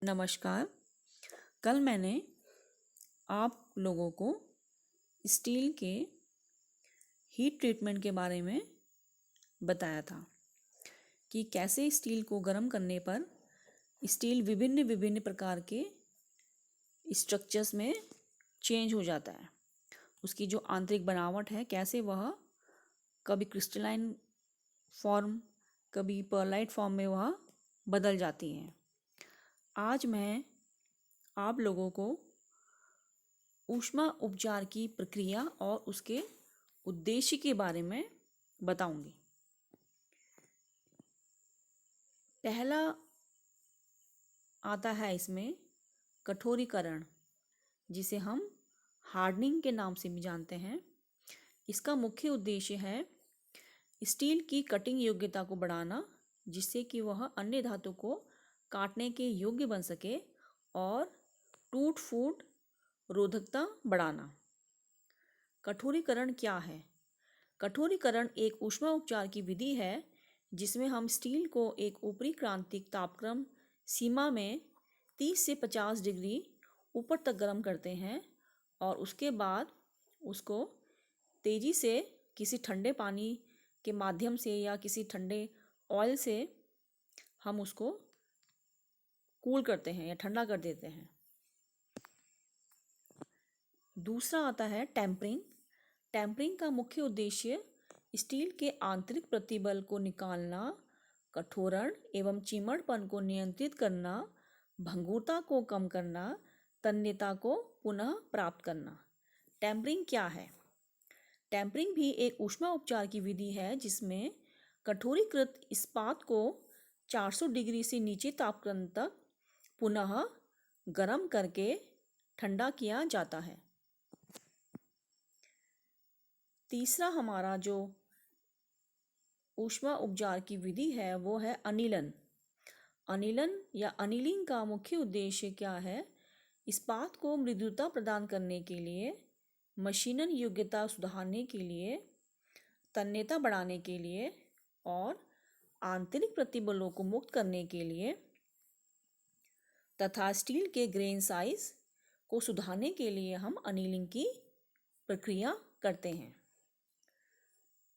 नमस्कार। कल मैंने आप लोगों को स्टील के हीट ट्रीटमेंट के बारे में बताया था कि कैसे स्टील को गर्म करने पर स्टील विभिन्न विभिन्न प्रकार के स्ट्रक्चर्स में चेंज हो जाता है। उसकी जो आंतरिक बनावट है, कैसे वह कभी क्रिस्टलाइन फॉर्म, कभी पर्लाइट फॉर्म में वह बदल जाती हैं। आज मैं आप लोगों को ऊष्मा उपचार की प्रक्रिया और उसके उद्देश्य के बारे में बताऊंगी। पहला आता है इसमें कठोरीकरण, जिसे हम हार्डनिंग के नाम से भी जानते हैं। इसका मुख्य उद्देश्य है स्टील की कटिंग योग्यता को बढ़ाना, जिससे कि वह अन्य धातु को काटने के योग्य बन सके और टूट फूट रोधकता बढ़ाना। कठोरीकरण क्या है? कठोरीकरण एक ऊष्मा उपचार की विधि है जिसमें हम स्टील को एक ऊपरी क्रांतिक तापक्रम सीमा में 30 से 50 डिग्री ऊपर तक गर्म करते हैं और उसके बाद उसको तेज़ी से किसी ठंडे पानी के माध्यम से या किसी ठंडे ऑयल से हम उसको कूल करते हैं या ठंडा कर देते हैं। दूसरा आता है टेम्परिंग। टेम्परिंग का मुख्य उद्देश्य स्टील के आंतरिक प्रतिबल को निकालना, कठोरण एवं चिमड़पन को नियंत्रित करना, भंगुरता को कम करना, तन्यता को पुनः प्राप्त करना। टेम्परिंग क्या है? टेम्परिंग भी एक ऊष्मा उपचार की विधि है जिसमें कठोरीकृत इस्पात को 400 डिग्री से नीचे तापक्रम तक पुनः गर्म करके ठंडा किया जाता है। तीसरा हमारा जो ऊष्मा उपचार की विधि है वो है अनिलन। अनिलन या अनिलिंग का मुख्य उद्देश्य क्या है? इस्पात को मृदुता प्रदान करने के लिए, मशीनन योग्यता सुधारने के लिए, तन्यता बढ़ाने के लिए और आंतरिक प्रतिबलों को मुक्त करने के लिए तथा स्टील के ग्रेन साइज को सुधारने के लिए हम अनिलिंग की प्रक्रिया करते हैं।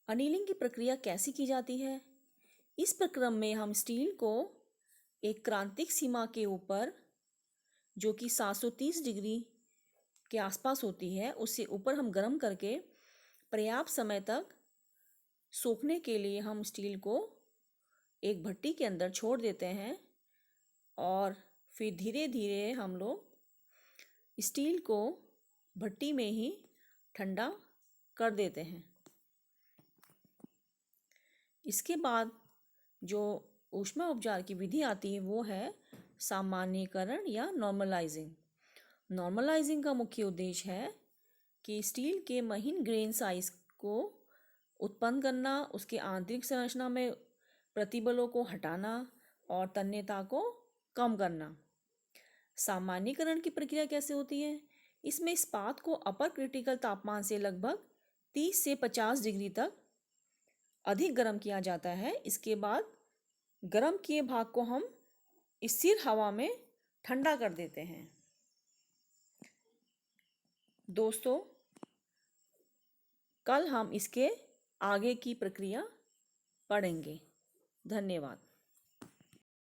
अनिलिंग की प्रक्रिया कैसी की जाती है? इस प्रक्रम में हम स्टील को एक क्रांतिक सीमा के ऊपर, जो कि 730 डिग्री के आसपास होती है, उससे ऊपर हम गर्म करके पर्याप्त समय तक सोखने के लिए हम स्टील को एक भट्टी के अंदर छोड़ देते हैं और फिर धीरे धीरे हम लोग स्टील को भट्टी में ही ठंडा कर देते हैं। इसके बाद जो ऊष्मा उपचार की विधि आती है वो है सामान्यीकरण या नॉर्मलाइजिंग। नॉर्मलाइजिंग का मुख्य उद्देश्य है कि स्टील के महीन ग्रेन साइज को उत्पन्न करना, उसके आंतरिक संरचना में प्रतिबलों को हटाना और तन्यता को कम करना। सामान्यीकरण की प्रक्रिया कैसे होती है? इसमें इस्पात को अपर क्रिटिकल तापमान से लगभग 30 से 50 डिग्री तक अधिक गर्म किया जाता है। इसके बाद गर्म किए भाग को हम स्थिर हवा में ठंडा कर देते हैं। दोस्तों, कल हम इसके आगे की प्रक्रिया पढ़ेंगे। धन्यवाद।